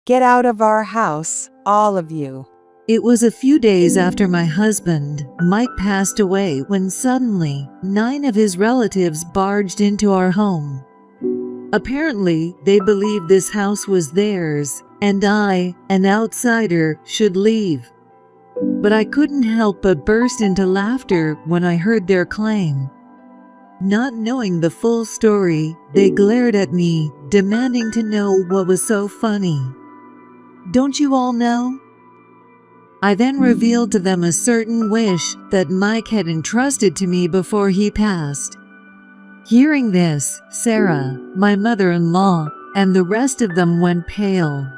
Get out of our house, all of you. It was a few days after my husband, Mike, passed away when suddenly 9 of his relatives barged into our home. Apparently, they believed this house was theirs, and I, an outsider, should leave. But I couldn't help but burst into laughter when I heard their claim. Not knowing the full story, they glared at me, demanding to know what was so funny. Don't you all know? I then revealed to them a certain wish that Mike had entrusted to me before he passed. Hearing this, Sarah, my mother-in-law, and the rest of them went pale.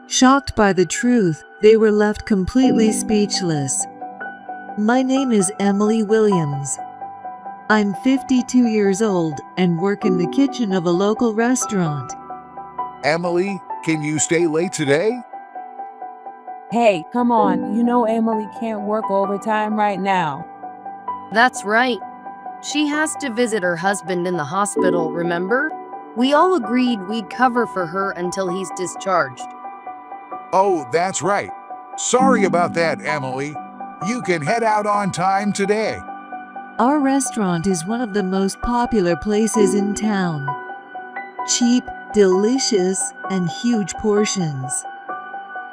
Shocked by the truth, they were left completely speechless. My name is Emily Williams. I'm 52 years old and work in the kitchen of a local restaurant. Emily, can you stay late today? Hey, come on, you know Emily can't work overtime right now. That's right. She has to visit her husband in the hospital, remember? We all agreed we'd cover for her until he's discharged. Oh, that's right. Sorry about that, Emily. You can head out on time today. Our restaurant is one of the most popular places in town. Cheap, delicious, and huge portions.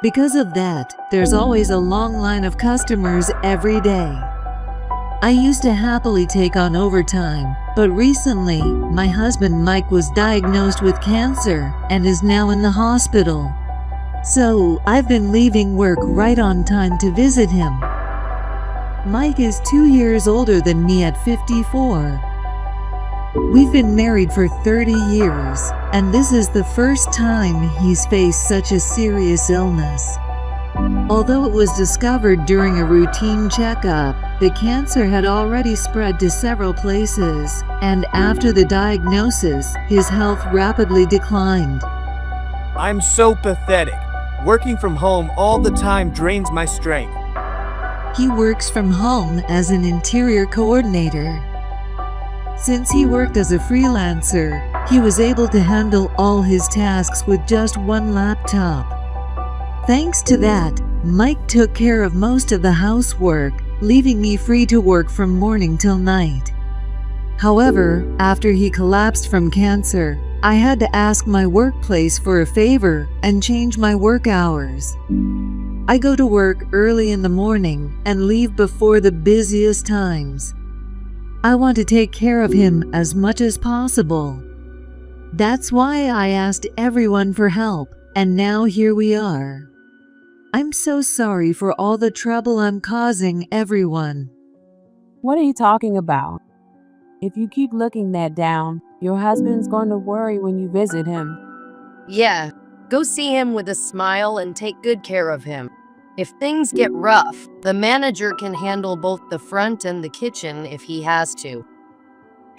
Because of that, there's always a long line of customers every day. I used to happily take on overtime, but recently, my husband Mike was diagnosed with cancer and is now in the hospital. So, I've been leaving work right on time to visit him. Mike is 2 years older than me at 54. We've been married for 30 years, and this is the first time he's faced such a serious illness. Although it was discovered during a routine checkup, the cancer had already spread to several places, and after the diagnosis, his health rapidly declined. I'm so pathetic. Working from home all the time drains my strength. He works from home as an interior coordinator. Since he worked as a freelancer, he was able to handle all his tasks with just one laptop. Thanks to that, Mike took care of most of the housework, leaving me free to work from morning till night. However, after he collapsed from cancer, I had to ask my workplace for a favor and change my work hours. I go to work early in the morning and leave before the busiest times. I want to take care of him as much as possible. That's why I asked everyone for help, and now here we are. I'm so sorry for all the trouble I'm causing everyone. What are you talking about? If you keep looking that down, your husband's going to worry when you visit him. Yeah, go see him with a smile and take good care of him. If things get rough, the manager can handle both the front and the kitchen if he has to.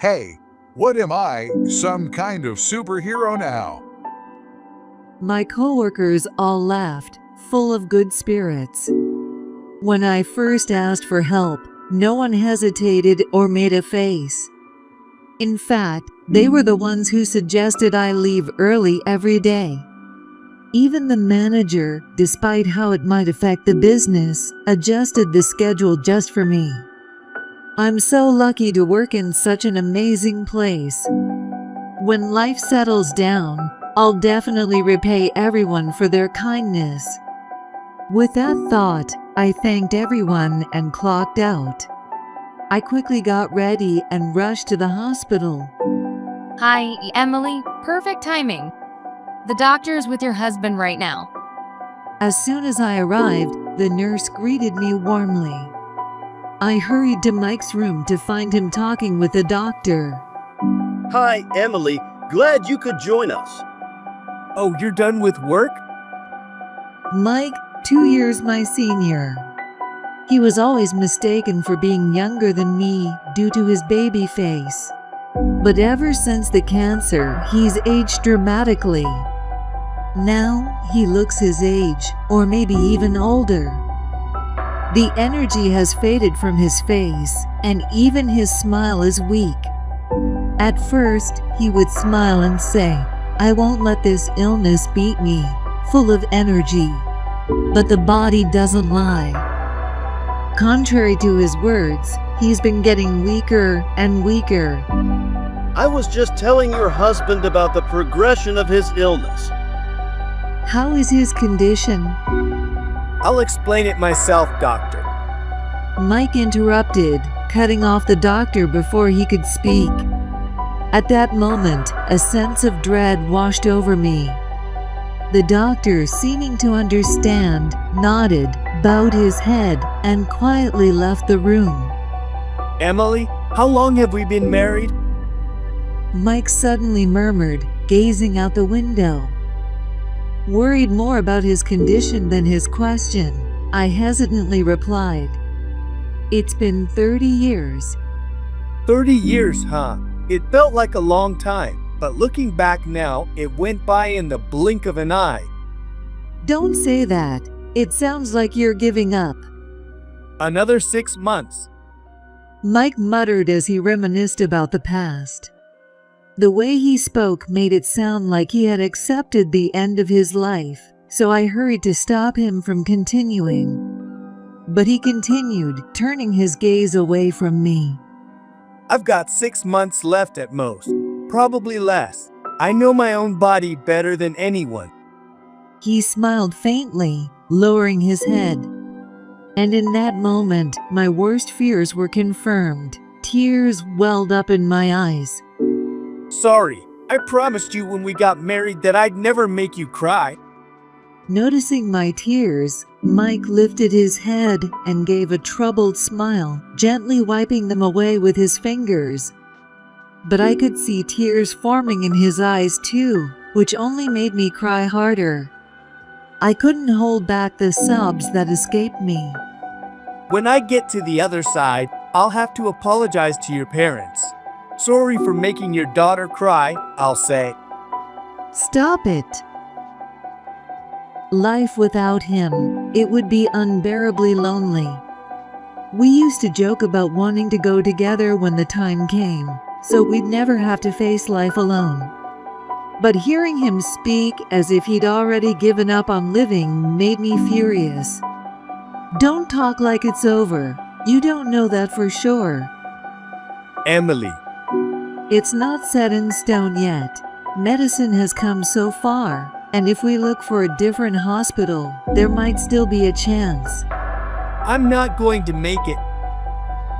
Hey, what am I, some kind of superhero now? My coworkers all laughed, full of good spirits. When I first asked for help, no one hesitated or made a face. In fact, they were the ones who suggested I leave early every day. Even the manager, despite how it might affect the business, adjusted the schedule just for me. I'm so lucky to work in such an amazing place. When life settles down, I'll definitely repay everyone for their kindness. With that thought, I thanked everyone and clocked out. I quickly got ready and rushed to the hospital. Hi, Emily. Perfect timing. The doctor's with your husband right now. As soon as I arrived, the nurse greeted me warmly. I hurried to Mike's room to find him talking with the doctor. Hi, Emily. Glad you could join us. Oh, you're done with work? Mike, 2 years my senior. He was always mistaken for being younger than me due to his baby face. But ever since the cancer, he's aged dramatically. Now, he looks his age, or maybe even older. The energy has faded from his face, and even his smile is weak. At first, he would smile and say, "I won't let this illness beat me." full of energy. But the body doesn't lie. Contrary to his words, he's been getting weaker and weaker. I was just telling your husband about the progression of his illness. How is his condition? I'll explain it myself, doctor. Mike interrupted, cutting off the doctor before he could speak. At that moment, a sense of dread washed over me. The doctor, seeming to understand, nodded, bowed his head, and quietly left the room. Emily, how long have we been married? Mike suddenly murmured, gazing out the window. Worried more about his condition than his question, I hesitantly replied, "It's been 30 years. 30 years, huh? It felt like a long time, but looking back now, it went by in the blink of an eye. Don't say that. It sounds like you're giving up." Another 6 months. Mike muttered as he reminisced about the past. The way he spoke made it sound like he had accepted the end of his life, so I hurried to stop him from continuing. But he continued, turning his gaze away from me. I've got 6 months left at most, probably less. I know my own body better than anyone. He smiled faintly, lowering his head. And in that moment, my worst fears were confirmed. Tears welled up in my eyes. Sorry, I promised you when we got married that I'd never make you cry. Noticing my tears, Mike lifted his head and gave a troubled smile, gently wiping them away with his fingers. But I could see tears forming in his eyes too, which only made me cry harder. I couldn't hold back the sobs that escaped me. When I get to the other side, I'll have to apologize to your parents. Sorry for making your daughter cry, I'll say. Stop it. Life without him, it would be unbearably lonely. We used to joke about wanting to go together when the time came, so we'd never have to face life alone. But hearing him speak as if he'd already given up on living made me furious. Don't talk like it's over. You don't know that for sure. Emily. It's not set in stone yet. Medicine has come so far, and if we look for a different hospital, there might still be a chance. I'm not going to make it.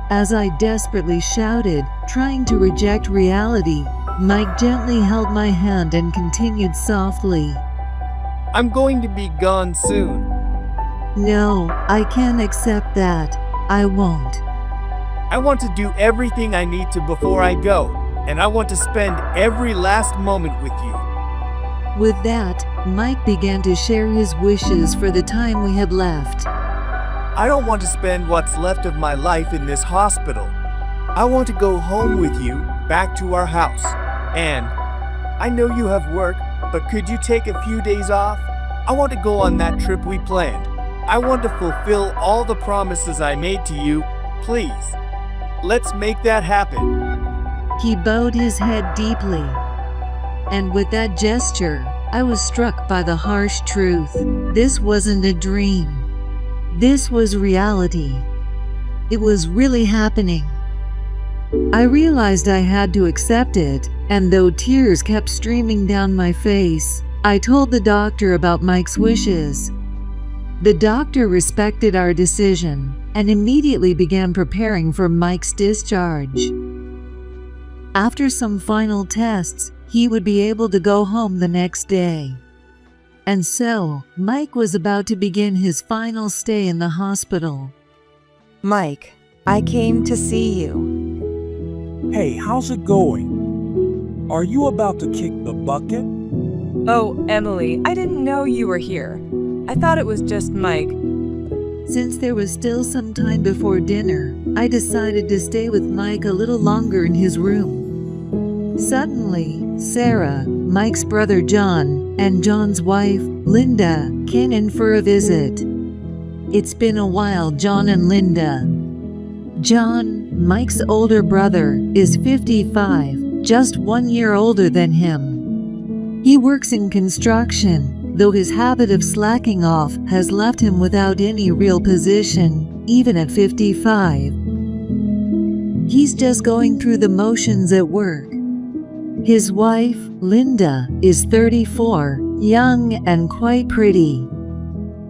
As I desperately shouted, trying to reject reality, Mike gently held my hand and continued softly. I'm going to be gone soon. No, I can't accept that. I won't. I want to do everything I need to before I go, and I want to spend every last moment with you. With that, Mike began to share his wishes for the time we had left. I don't want to spend what's left of my life in this hospital. I want to go home with you, back to our house. And I know you have work, but could you take a few days off? I want to go on that trip we planned. I want to fulfill all the promises I made to you. Please, let's make that happen. He bowed his head deeply. And with that gesture, I was struck by the harsh truth. This wasn't a dream. This was reality. It was really happening. I realized I had to accept it, and though tears kept streaming down my face, I told the doctor about Mike's wishes. The doctor respected our decision and immediately began preparing for Mike's discharge. After some final tests, he would be able to go home the next day. And so, Mike was about to begin his final stay in the hospital. Mike, I came to see you. Hey, how's it going? Are you about to kick the bucket? Oh, Emily, I didn't know you were here. I thought it was just Mike. Since there was still some time before dinner, I decided to stay with Mike a little longer in his room. Suddenly, Sarah, Mike's brother John, and John's wife, Linda, came in for a visit. It's been a while, John and Linda. John, Mike's older brother, is 55, just 1 year older than him. He works in construction, though his habit of slacking off has left him without any real position, even at 55. He's just going through the motions at work. His wife, Linda, is 34, young and quite pretty.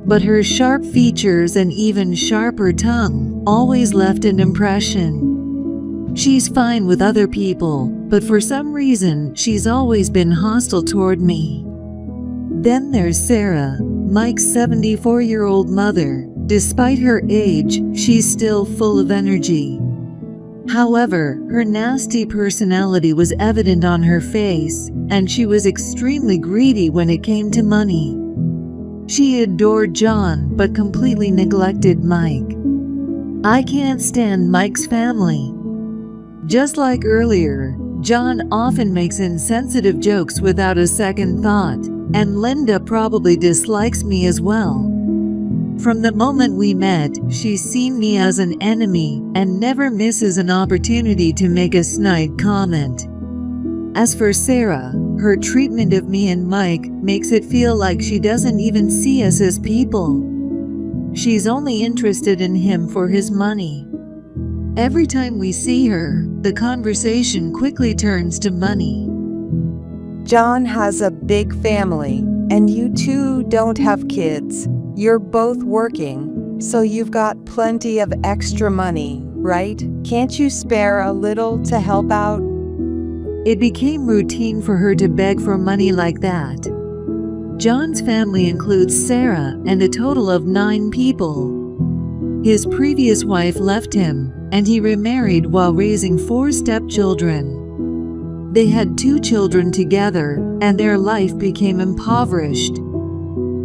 But her sharp features and even sharper tongue always left an impression. She's fine with other people, but for some reason she's always been hostile toward me. Then there's Sarah, Mike's 74-year-old mother. Despite her age, she's still full of energy. However, her nasty personality was evident on her face, and she was extremely greedy when it came to money. She adored John, but completely neglected Mike. I can't stand Mike's family. Just like earlier, John often makes insensitive jokes without a second thought, and Linda probably dislikes me as well. From the moment we met, she's seen me as an enemy and never misses an opportunity to make a snide comment. As for Sarah, her treatment of me and Mike makes it feel like she doesn't even see us as people. She's only interested in him for his money. Every time we see her, the conversation quickly turns to money. John has a big family, and you two don't have kids. You're both working, so you've got plenty of extra money, right? Can't you spare a little to help out? It became routine for her to beg for money like that. John's family includes Sarah and a total of 9 people. His previous wife left him, and he remarried while raising 4 stepchildren. They had 2 children together, and their life became impoverished.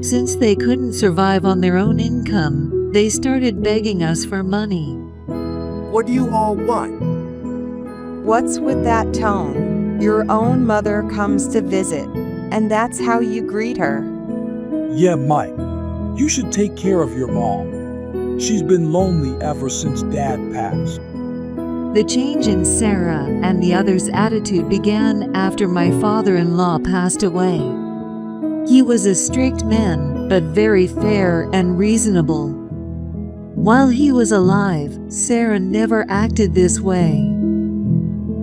Since they couldn't survive on their own income, they started begging us for money. What do you all want? What's with that tone? Your own mother comes to visit, and that's how you greet her. Yeah, Mike, you should take care of your mom. She's been lonely ever since Dad passed. The change in Sarah and the others' attitude began after my father-in-law passed away. He was a strict man, but very fair and reasonable. While he was alive, Sarah never acted this way.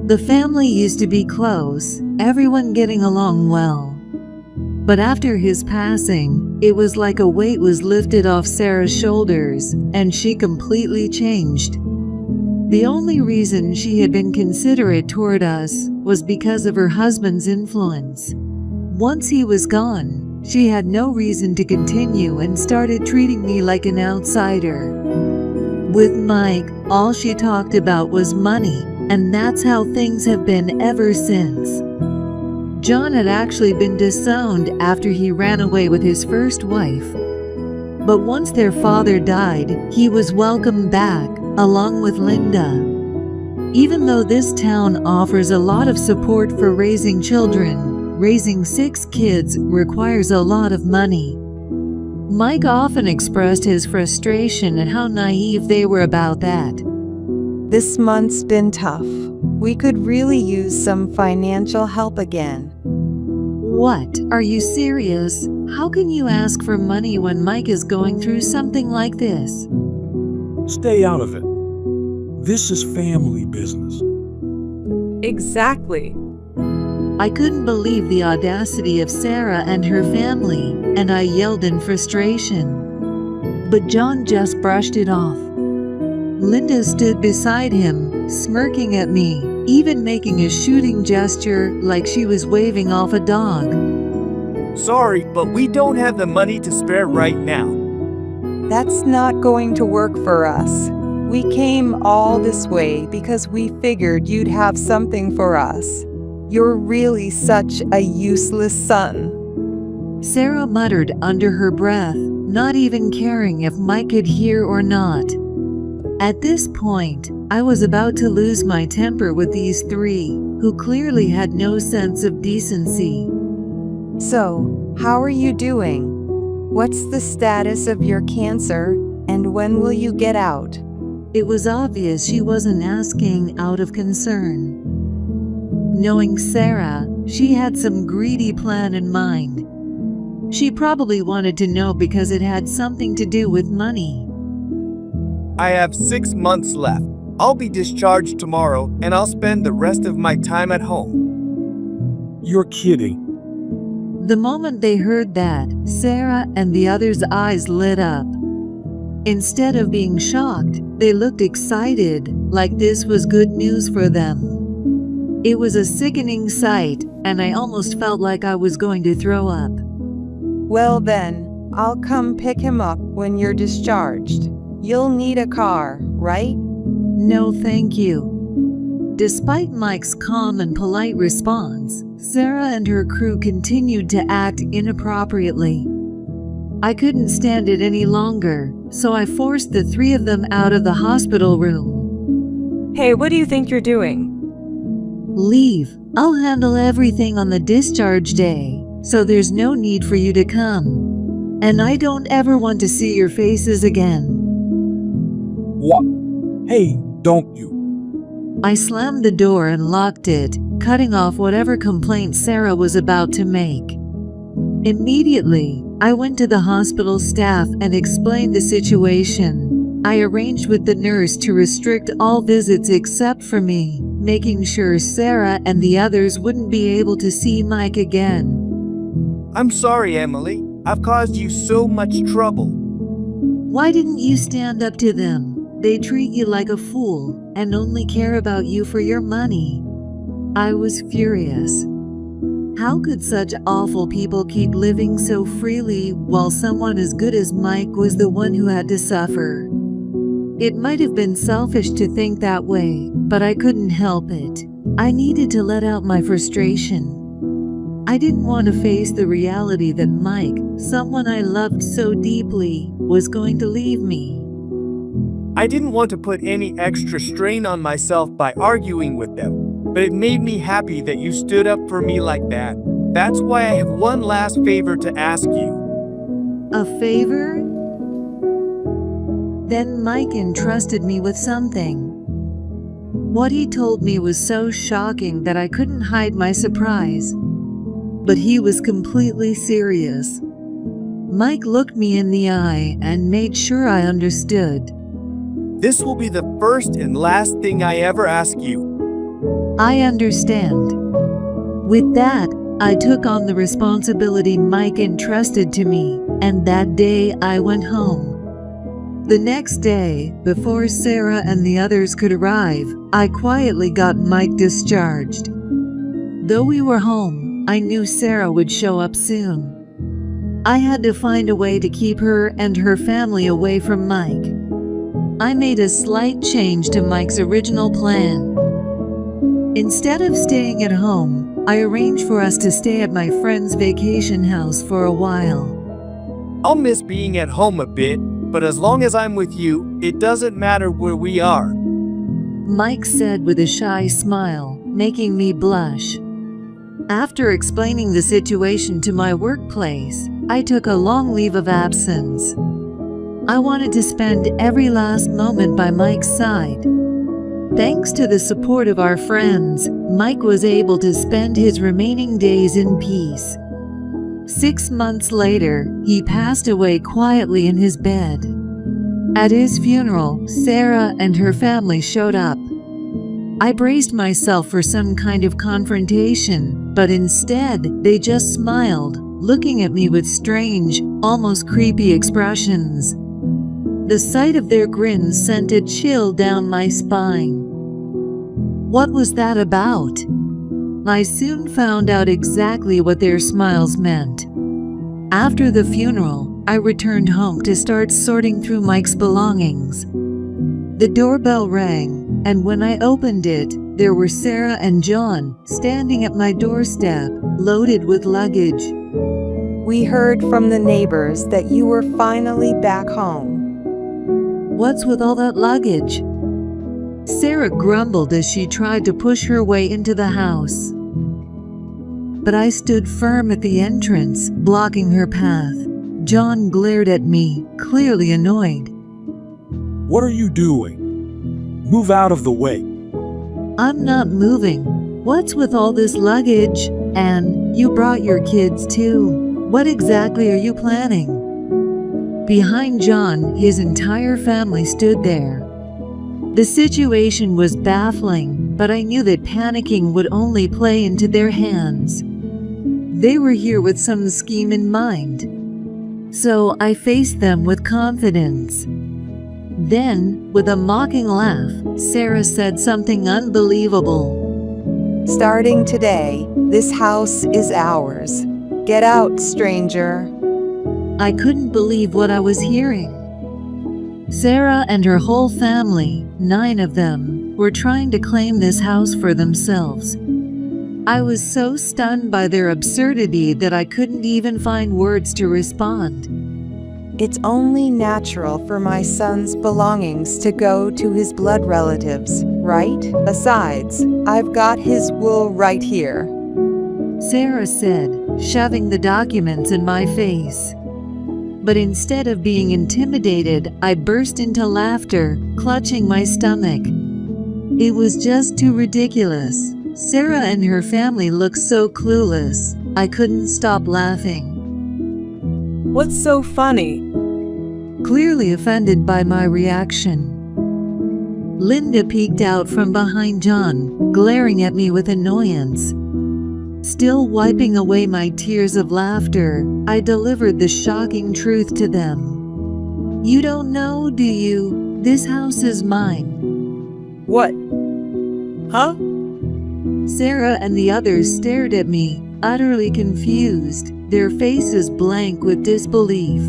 The family used to be close, everyone getting along well. But after his passing, it was like a weight was lifted off Sarah's shoulders, and she completely changed. The only reason she had been considerate toward us was because of her husband's influence. Once he was gone, she had no reason to continue and started treating me like an outsider. With Mike, all she talked about was money, and that's how things have been ever since. John had actually been disowned after he ran away with his first wife. But once their father died, he was welcomed back, along with Linda. Even though this town offers a lot of support for raising children, raising 6 kids requires a lot of money. Mike often expressed his frustration at how naive they were about that. This month's been tough. We could really use some financial help again. What? Are you serious? How can you ask for money when Mike is going through something like this? Stay out of it. This is family business. Exactly. I couldn't believe the audacity of Sarah and her family, and I yelled in frustration. But John just brushed it off. Linda stood beside him, smirking at me, even making a shooting gesture like she was waving off a dog. Sorry, but we don't have the money to spare right now. That's not going to work for us. We came all this way because we figured you'd have something for us. You're really such a useless son. Sarah muttered under her breath, not even caring if Mike could hear or not. At this point, I was about to lose my temper with these 3, who clearly had no sense of decency. So, how are you doing? What's the status of your cancer, and when will you get out? It was obvious she wasn't asking out of concern. Knowing Sarah, she had some greedy plan in mind. She probably wanted to know because it had something to do with money. I have 6 months left. I'll be discharged tomorrow, and I'll spend the rest of my time at home. You're kidding. The moment they heard that, Sarah and the others' eyes lit up. Instead of being shocked, they looked excited, like this was good news for them. It was a sickening sight, and I almost felt like I was going to throw up. Well then, I'll come pick him up when you're discharged. You'll need a car, right? No, thank you. Despite Mike's calm and polite response, Sarah and her crew continued to act inappropriately. I couldn't stand it any longer, so I forced the three of them out of the hospital room. Hey, what do you think you're doing? Leave. I'll handle everything on the discharge day, so there's no need for you to come. And I don't ever want to see your faces again. What? Hey, don't you? I slammed the door and locked it, cutting off whatever complaint Sarah was about to make. Immediately, I went to the hospital staff and explained the situation. I arranged with the nurse to restrict all visits except for me, making sure Sarah and the others wouldn't be able to see Mike again. I'm sorry, Emily. I've caused you so much trouble. Why didn't you stand up to them? They treat you like a fool and only care about you for your money. I was furious. How could such awful people keep living so freely while someone as good as Mike was the one who had to suffer? It might have been selfish to think that way, but I couldn't help it. I needed to let out my frustration. I didn't want to face the reality that Mike, someone I loved so deeply, was going to leave me. I didn't want to put any extra strain on myself by arguing with them, but it made me happy that you stood up for me like that. That's why I have one last favor to ask you. A favor? Then Mike entrusted me with something. What he told me was so shocking that I couldn't hide my surprise. But he was completely serious. Mike looked me in the eye and made sure I understood. This will be the first and last thing I ever ask you. I understand. With that, I took on the responsibility Mike entrusted to me, and that day I went home. The next day, before Sarah and the others could arrive, I quietly got Mike discharged. Though we were home, I knew Sarah would show up soon. I had to find a way to keep her and her family away from Mike. I made a slight change to Mike's original plan. Instead of staying at home, I arranged for us to stay at my friend's vacation house for a while. I'll miss being at home a bit, but as long as I'm with you, it doesn't matter where we are. Mike said with a shy smile, making me blush. After explaining the situation to my workplace, I took a long leave of absence. I wanted to spend every last moment by Mike's side. Thanks to the support of our friends, Mike was able to spend his remaining days in peace. 6 months later, he passed away quietly in his bed. At his funeral, Sarah and her family showed up. I braced myself for some kind of confrontation, but instead, they just smiled, looking at me with strange, almost creepy expressions. The sight of their grins sent a chill down my spine. What was that about? I soon found out exactly what their smiles meant. After the funeral, I returned home to start sorting through Mike's belongings. The doorbell rang, and when I opened it, there were Sarah and John standing at my doorstep, loaded with luggage. We heard from the neighbors that you were finally back home. What's with all that luggage? Sarah grumbled as she tried to push her way into the house. But I stood firm at the entrance, blocking her path. John glared at me, clearly annoyed. What are you doing? Move out of the way. I'm not moving. What's with all this luggage? And you brought your kids too. What exactly are you planning? Behind John, his entire family stood there. The situation was baffling, but I knew that panicking would only play into their hands. They were here with some scheme in mind. So I faced them with confidence. Then, with a mocking laugh, Sarah said something unbelievable. Starting today, this house is ours. Get out, stranger. I couldn't believe what I was hearing. Sarah and her whole family, 9 of them, were trying to claim this house for themselves. I was so stunned by their absurdity that I couldn't even find words to respond. It's only natural for my son's belongings to go to his blood relatives, right? Besides, I've got his will right here, Sarah said, shoving the documents in my face. But instead of being intimidated, I burst into laughter, clutching my stomach. It was just too ridiculous. Sarah and her family looked so clueless. I couldn't stop laughing. What's so funny? Clearly offended by my reaction, Linda peeked out from behind John, glaring at me with annoyance. Still wiping away my tears of laughter, I delivered the shocking truth to them. You don't know, do you? This house is mine. What? Huh? Sarah and the others stared at me, utterly confused, their faces blank with disbelief.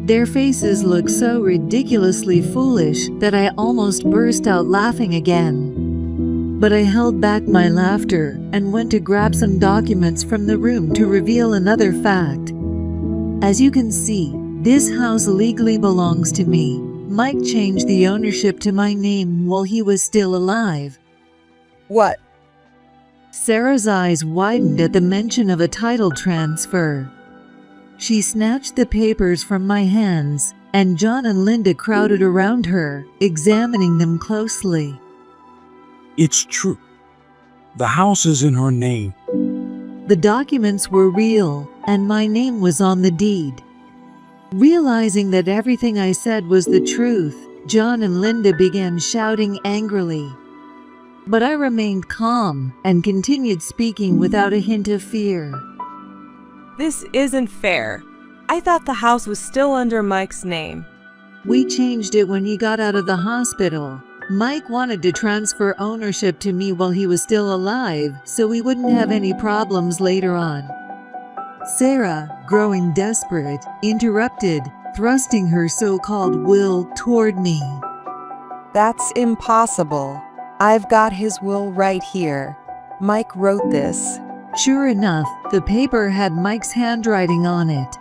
Their faces looked so ridiculously foolish that I almost burst out laughing again. But I held back my laughter and went to grab some documents from the room to reveal another fact. As you can see, this house legally belongs to me. Mike changed the ownership to my name while he was still alive. What? Sarah's eyes widened at the mention of a title transfer. She snatched the papers from my hands, and John and Linda crowded around her, examining them closely. It's true. The house is in her name. The documents were real, and my name was on the deed. Realizing that everything I said was the truth, John and Linda began shouting angrily. But I remained calm and continued speaking without a hint of fear. This isn't fair. I thought the house was still under Mike's name. We changed it when he got out of the hospital. Mike wanted to transfer ownership to me while he was still alive, so we wouldn't have any problems later on. Sarah, growing desperate, interrupted, thrusting her so-called will toward me. That's impossible. I've got his will right here. Mike wrote this. Sure enough, the paper had Mike's handwriting on it.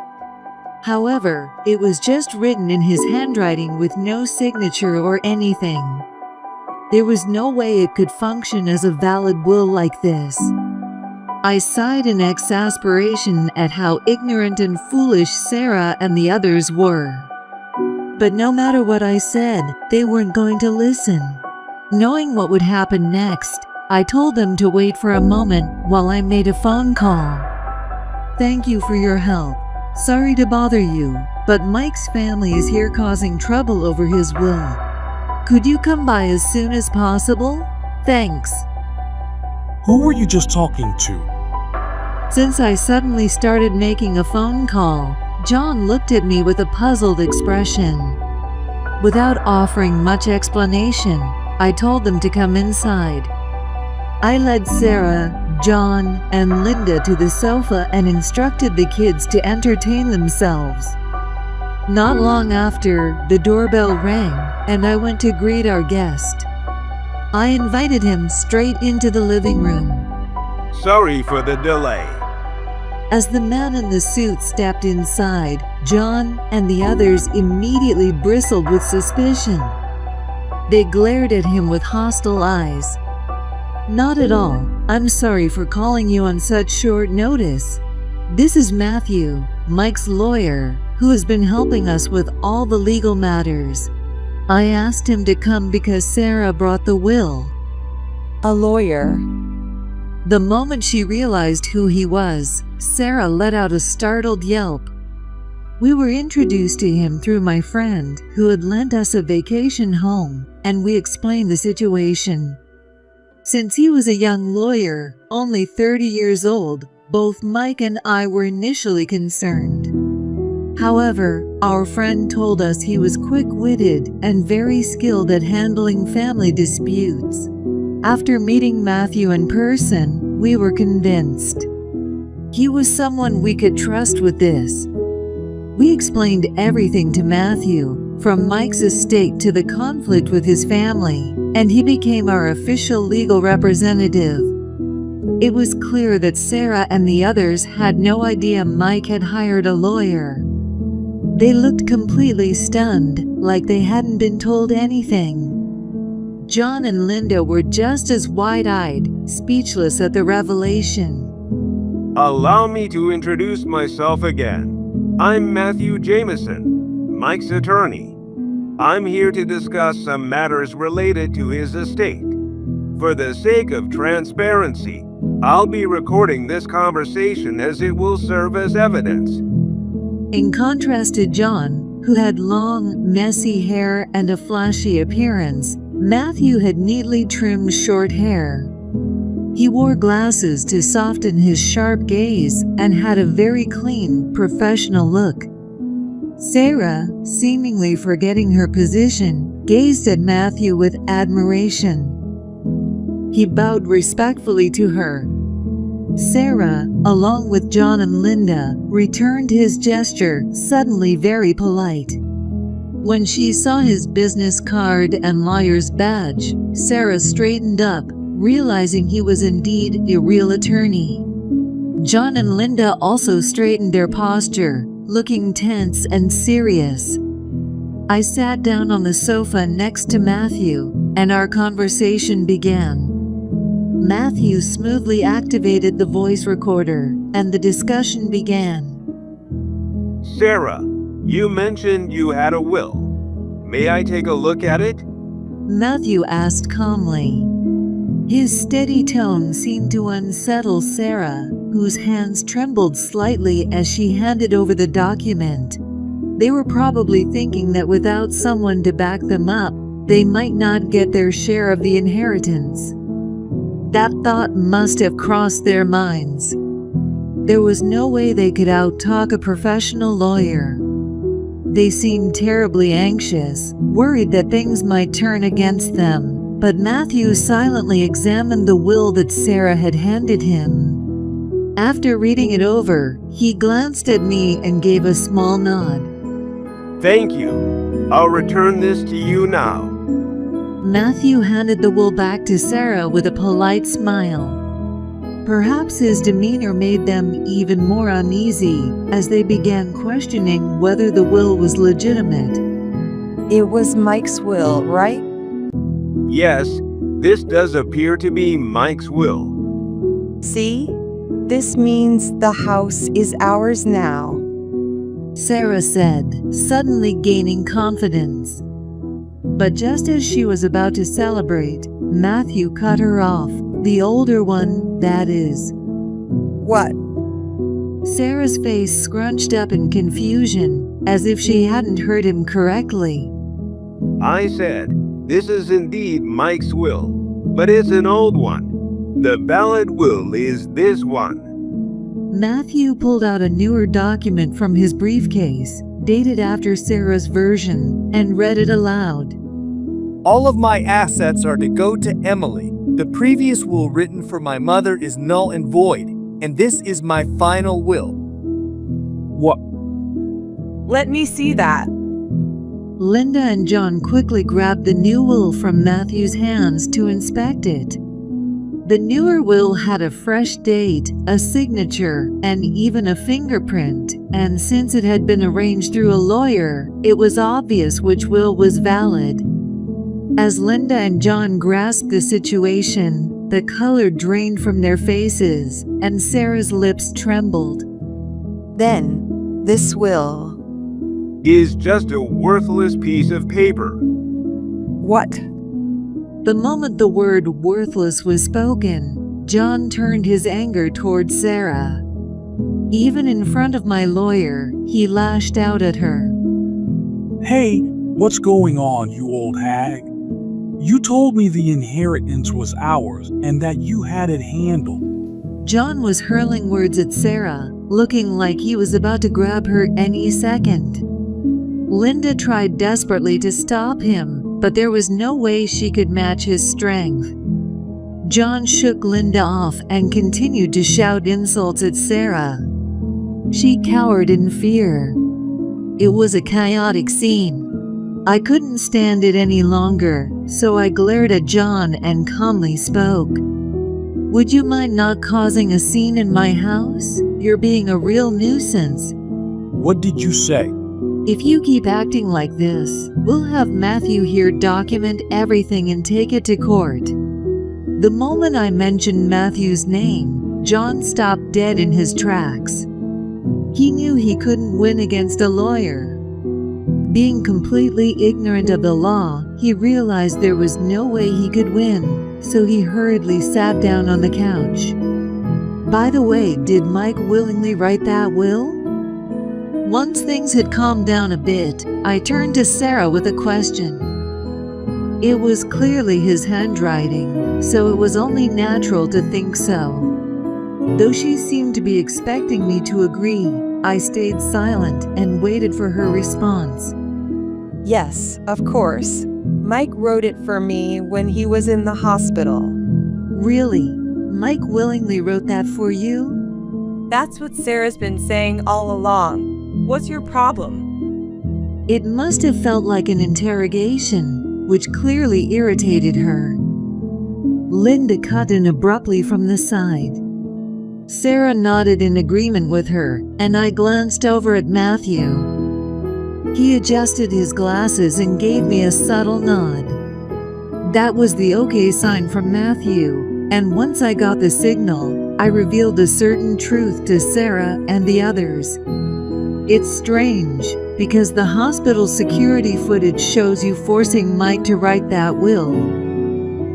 However, it was just written in his handwriting with no signature or anything. There was no way it could function as a valid will like this. I sighed in exasperation at how ignorant and foolish Sarah and the others were. But no matter what I said, they weren't going to listen. Knowing what would happen next, I told them to wait for a moment while I made a phone call. Thank you for your help. Sorry to bother you, but Mike's family is here causing trouble over his will. Could you come by as soon as possible? Thanks. Who were you just talking to? Since I suddenly started making a phone call, John looked at me with a puzzled expression. Without offering much explanation, I told them to come inside. I led Sarah, John, and Linda to the sofa and instructed the kids to entertain themselves. Not long after, the doorbell rang, and I went to greet our guest. I invited him straight into the living room. Sorry for the delay. As the man in the suit stepped inside, John and the others immediately bristled with suspicion. They glared at him with hostile eyes. Not at all. I'm sorry for calling you on such short notice. This is Matthew, Mike's lawyer, who has been helping us with all the legal matters. I asked him to come because Sarah brought the will. A lawyer? The moment she realized who he was, Sarah let out a startled yelp. We were introduced to him through my friend, who had lent us a vacation home, and we explained the situation. Since he was a young lawyer, only 30 years old, both Mike and I were initially concerned. However, our friend told us he was quick-witted and very skilled at handling family disputes. After meeting Matthew in person, we were convinced. He was someone we could trust with this. We explained everything to Matthew, from Mike's estate to the conflict with his family, and he became our official legal representative. It was clear that Sarah and the others had no idea Mike had hired a lawyer. They looked completely stunned, like they hadn't been told anything. John and Linda were just as wide-eyed, speechless at the revelation. Allow me to introduce myself again. I'm Matthew Jameson, Mike's attorney. I'm here to discuss some matters related to his estate. For the sake of transparency, I'll be recording this conversation as it will serve as evidence. In contrast to John, who had long, messy hair and a flashy appearance, Matthew had neatly trimmed short hair. He wore glasses to soften his sharp gaze and had a very clean, professional look. Sarah, seemingly forgetting her position, gazed at Matthew with admiration. He bowed respectfully to her. Sarah, along with John and Linda, returned his gesture, suddenly very polite. When she saw his business card and lawyer's badge, Sarah straightened up, realizing he was indeed a real attorney. John and Linda also straightened their posture, looking tense and serious. I sat down on the sofa next to Matthew, and our conversation began. Matthew smoothly activated the voice recorder, and the discussion began. Sarah, you mentioned you had a will. May I take a look at it? Matthew asked calmly. His steady tone seemed to unsettle Sarah, whose hands trembled slightly as she handed over the document. They were probably thinking that without someone to back them up, they might not get their share of the inheritance. That thought must have crossed their minds. There was no way they could out-talk a professional lawyer. They seemed terribly anxious, worried that things might turn against them. But Matthew silently examined the will that Sarah had handed him. After reading it over, he glanced at me and gave a small nod. Thank you. I'll return this to you now. Matthew handed the will back to Sarah with a polite smile. Perhaps his demeanor made them even more uneasy as they began questioning whether the will was legitimate. It was Mike's will, right? Yes, this does appear to be Mike's will. See? This means the house is ours now. Sarah said, suddenly gaining confidence. But just as she was about to celebrate, Matthew cut her off, the older one, that is. What? Sarah's face scrunched up in confusion, as if she hadn't heard him correctly. I said, this is indeed Mike's will, but it's an old one. The valid will is this one. Matthew pulled out a newer document from his briefcase, dated after Sarah's version, and read it aloud. All of my assets are to go to Emily. The previous will written for my mother is null and void, and this is my final will. What? Let me see that. Linda and John quickly grabbed the new will from Matthew's hands to inspect it. The newer will had a fresh date, a signature, and even a fingerprint, and since it had been arranged through a lawyer, it was obvious which will was valid. As Linda and John grasped the situation, the color drained from their faces, and Sarah's lips trembled. Then, this will is just a worthless piece of paper. What? The moment the word worthless was spoken, John turned his anger toward Sarah. Even in front of my lawyer, he lashed out at her. Hey, what's going on, you old hag? You told me the inheritance was ours and that you had it handled. John was hurling words at Sarah, looking like he was about to grab her any second. Linda tried desperately to stop him, but there was no way she could match his strength. John shook Linda off and continued to shout insults at Sarah. She cowered in fear. It was a chaotic scene. I couldn't stand it any longer, so I glared at John and calmly spoke. Would you mind not causing a scene in my house? You're being a real nuisance. What did you say? If you keep acting like this, we'll have Matthew here document everything and take it to court. The moment I mentioned Matthew's name, John stopped dead in his tracks. He knew he couldn't win against a lawyer. Being completely ignorant of the law, he realized there was no way he could win, so he hurriedly sat down on the couch. By the way, did Mike willingly write that will? Once things had calmed down a bit, I turned to Sarah with a question. It was clearly his handwriting, so it was only natural to think so. Though she seemed to be expecting me to agree, I stayed silent and waited for her response. Yes, of course. Mike wrote it for me when he was in the hospital. Really? Mike willingly wrote that for you? That's what Sarah's been saying all along. What's your problem? It must have felt like an interrogation, which clearly irritated her. Linda cut in abruptly from the side. Sarah nodded in agreement with her, and I glanced over at Matthew. He adjusted his glasses and gave me a subtle nod. That was the okay sign from Matthew, and once I got the signal, I revealed a certain truth to Sarah and the others. It's strange, because the hospital security footage shows you forcing Mike to write that will.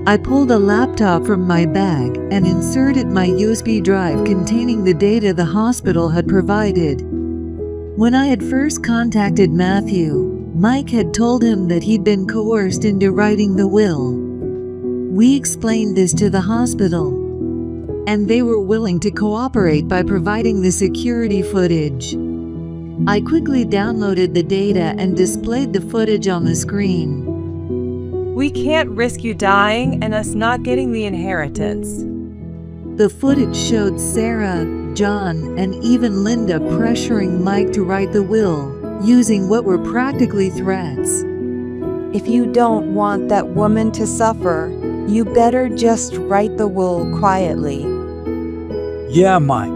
I pulled a laptop from my bag and inserted my USB drive containing the data the hospital had provided. When I had first contacted Matthew, Mike had told him that he'd been coerced into writing the will. We explained this to the hospital, and they were willing to cooperate by providing the security footage. I quickly downloaded the data and displayed the footage on the screen. We can't risk you dying and us not getting the inheritance. The footage showed Sarah, John, and even Linda pressuring Mike to write the will, using what were practically threats. If you don't want that woman to suffer, you better just write the will quietly. Yeah, Mike.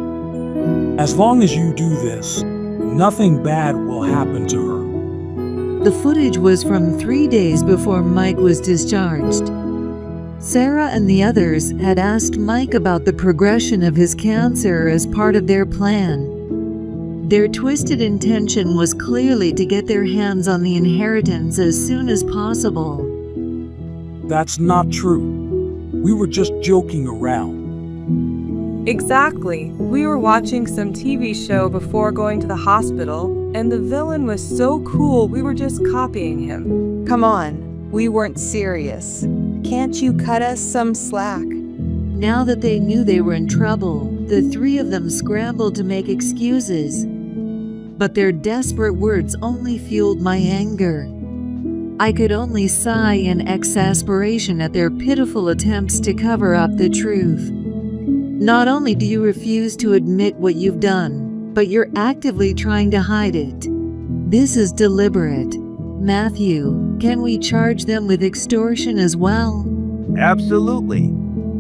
As long as you do this, nothing bad will happen to her. The footage was from 3 days before Mike was discharged. Sarah and the others had asked Mike about the progression of his cancer as part of their plan. Their twisted intention was clearly to get their hands on the inheritance as soon as possible. That's not true. We were just joking around. Exactly. We were watching some TV show before going to the hospital, and the villain was so cool we were just copying him. Come on, we weren't serious. Can't you cut us some slack? Now that they knew they were in trouble, the three of them scrambled to make excuses. But their desperate words only fueled my anger. I could only sigh in exasperation at their pitiful attempts to cover up the truth. Not only do you refuse to admit what you've done, but you're actively trying to hide it. This is deliberate. Matthew, can we charge them with extortion as well? Absolutely.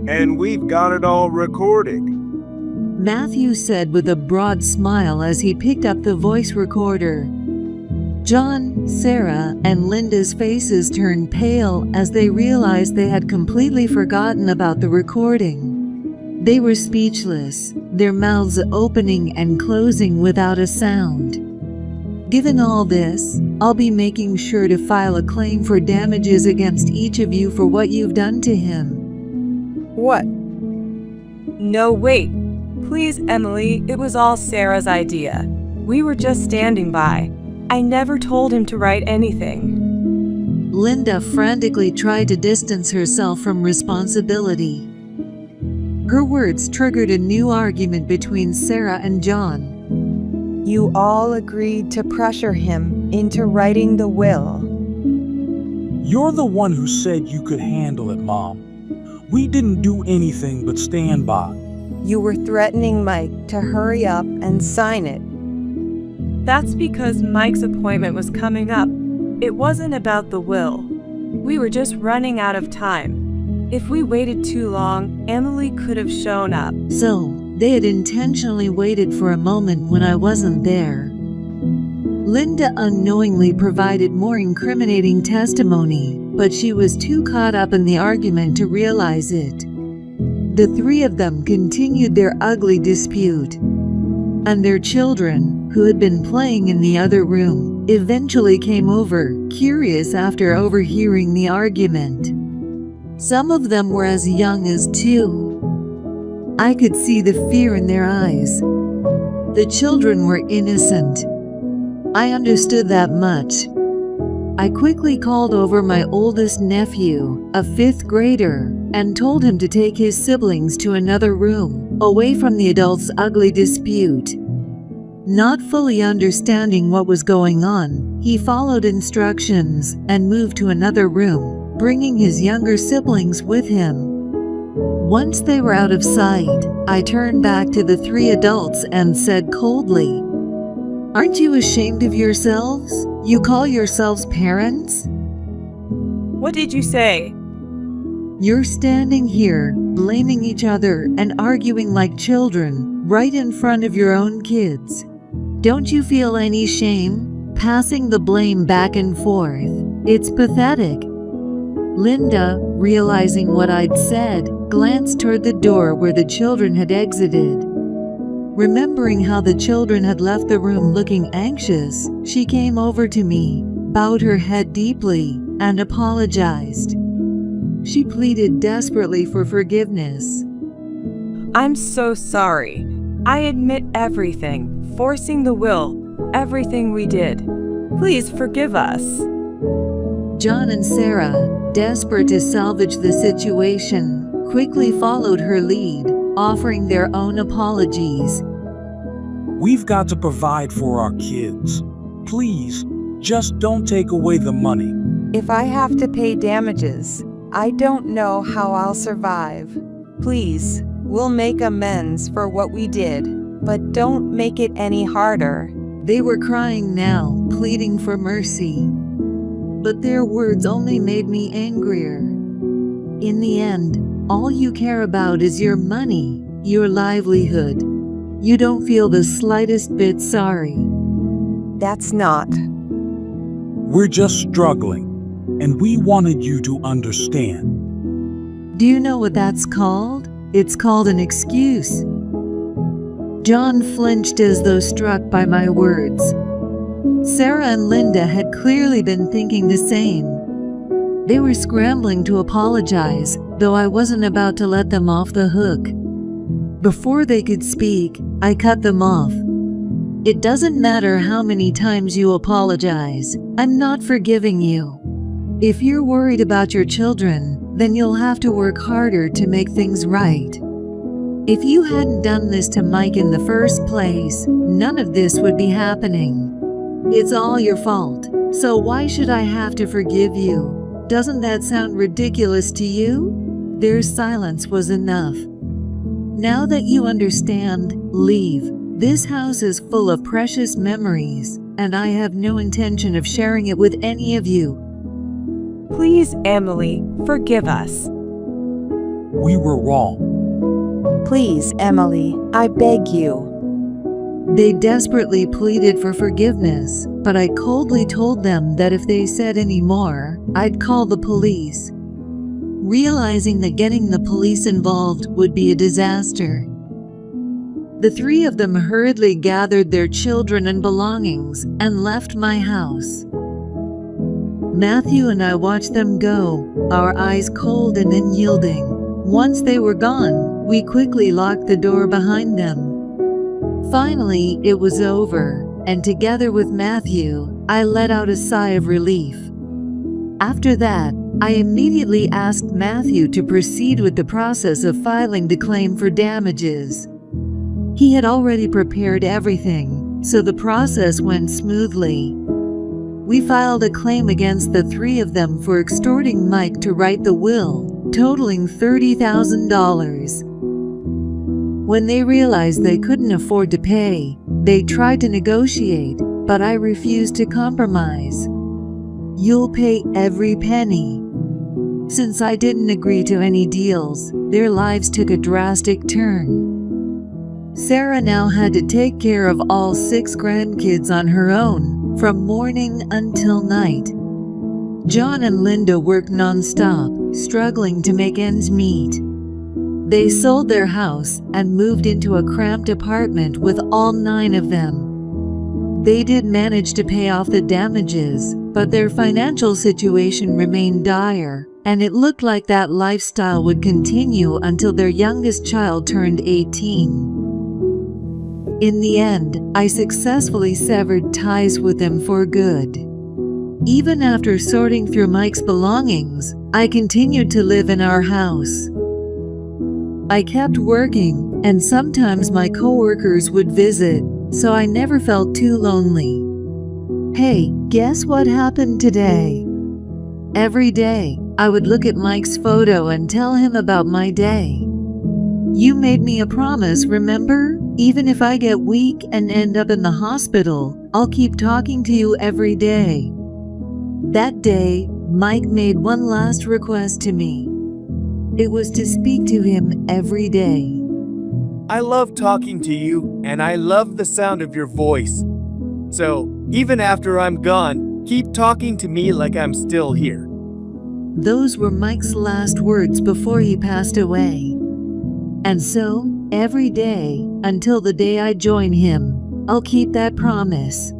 And we've got it all recorded. Matthew said with a broad smile as he picked up the voice recorder. John, Sarah, and Linda's faces turned pale as they realized they had completely forgotten about the recording. They were speechless, their mouths opening and closing without a sound. Given all this, I'll be making sure to file a claim for damages against each of you for what you've done to him. What? No, wait. Please, Emily, it was all Sarah's idea. We were just standing by. I never told him to write anything. Linda frantically tried to distance herself from responsibility. Her words triggered a new argument between Sarah and John. You all agreed to pressure him into writing the will. You're the one who said you could handle it, Mom. We didn't do anything but stand by. You were threatening Mike to hurry up and sign it. That's because Mike's appointment was coming up. It wasn't about the will. We were just running out of time. If we waited too long, Emily could have shown up. So, they had intentionally waited for a moment when I wasn't there. Linda unknowingly provided more incriminating testimony, but she was too caught up in the argument to realize it. The three of them continued their ugly dispute, and their children, who had been playing in the other room, eventually came over, curious after overhearing the argument. Some of them were as young as 2. I could see the fear in their eyes. The children were innocent. I understood that much. I quickly called over my oldest nephew, a 5th grader, and told him to take his siblings to another room, away from the adults' ugly dispute. Not fully understanding what was going on, he followed instructions and moved to another room, bringing his younger siblings with him. Once they were out of sight, I turned back to the 3 adults and said coldly, "Aren't you ashamed of yourselves? You call yourselves parents? What did you say? You're standing here, blaming each other and arguing like children, right in front of your own kids. Don't you feel any shame? Passing the blame back and forth. It's pathetic." Linda, realizing what I'd said, glanced toward the door where the children had exited. Remembering how the children had left the room looking anxious, she came over to me, bowed her head deeply, and apologized. She pleaded desperately for forgiveness. I'm so sorry. I admit everything, forcing the will, everything we did. Please forgive us. John and Sarah, desperate to salvage the situation, quickly followed her lead, offering their own apologies. We've got to provide for our kids. Please, just don't take away the money. If I have to pay damages, I don't know how I'll survive. Please, we'll make amends for what we did, but don't make it any harder. They were crying now, pleading for mercy. But their words only made me angrier. In the end, all you care about is your money, your livelihood. You don't feel the slightest bit sorry. That's not. We're just struggling, and we wanted you to understand. Do you know what that's called? It's called an excuse. John flinched as though struck by my words. Sarah and Linda had clearly been thinking the same. They were scrambling to apologize, though I wasn't about to let them off the hook. Before they could speak, I cut them off. It doesn't matter how many times you apologize, I'm not forgiving you. If you're worried about your children, then you'll have to work harder to make things right. If you hadn't done this to Mike in the first place, none of this would be happening. It's all your fault, so why should I have to forgive you? Doesn't that sound ridiculous to you? Their silence was enough. Now that you understand, leave. This house is full of precious memories, and I have no intention of sharing it with any of you. Please, Emily, forgive us. We were wrong. Please, Emily, I beg you. They desperately pleaded for forgiveness, but I coldly told them that if they said any more, I'd call the police. Realizing that getting the police involved would be a disaster. The 3 of them hurriedly gathered their children and belongings and left my house. Matthew and I watched them go, our eyes cold and unyielding. Once they were gone, we quickly locked the door behind them. Finally, it was over, and together with Matthew, I let out a sigh of relief. After that, I immediately asked Matthew to proceed with the process of filing the claim for damages. He had already prepared everything, so the process went smoothly. We filed a claim against the three of them for extorting Mike to write the will, totaling $30,000. When they realized they couldn't afford to pay, they tried to negotiate, but I refused to compromise. "You'll pay every penny." Since I didn't agree to any deals, their lives took a drastic turn. Sarah now had to take care of all 6 grandkids on her own, from morning until night. John and Linda worked nonstop, struggling to make ends meet. They sold their house and moved into a cramped apartment with all 9 of them. They did manage to pay off the damages, but their financial situation remained dire, and it looked like that lifestyle would continue until their youngest child turned 18. In the end, I successfully severed ties with them for good. Even after sorting through Mike's belongings, I continued to live in our house. I kept working, and sometimes my coworkers would visit, so I never felt too lonely. Hey, guess what happened today? Every day, I would look at Mike's photo and tell him about my day. "You made me a promise, remember? Even if I get weak and end up in the hospital, I'll keep talking to you every day." That day, Mike made one last request to me. It was to speak to him every day. I love talking to you, and I love the sound of your voice. So, even after I'm gone, keep talking to me like I'm still here. Those were Mike's last words before he passed away. And so, every day, until the day I join him, I'll keep that promise.